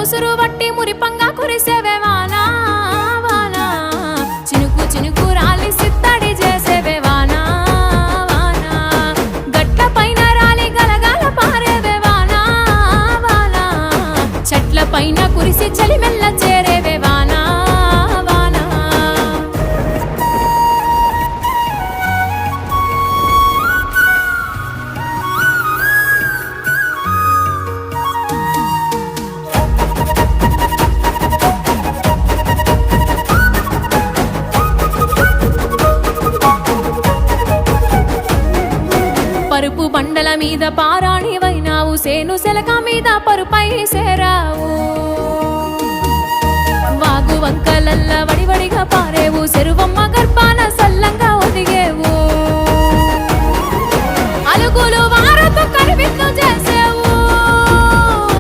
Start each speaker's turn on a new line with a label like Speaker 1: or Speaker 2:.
Speaker 1: ఉసురు వట్టి మురిపంగా కురిసేవే వానా వానా చినుకు చినుకు రాలి సిత్తడి చేసేవే వానా వానా గట్ల పైన రాలి గలగల పారేవే వానా వానా చెట్ల పైన కురిసి చలిమెల్ల చేరేవే వానా వానా పరుపు బండల మీద పారాణివైనావు సేను సెలక మీద పరుపై సేరావు వాగు వంకలల్ల వడివడిగా పారేవు చెరువమ్మ గర్భాన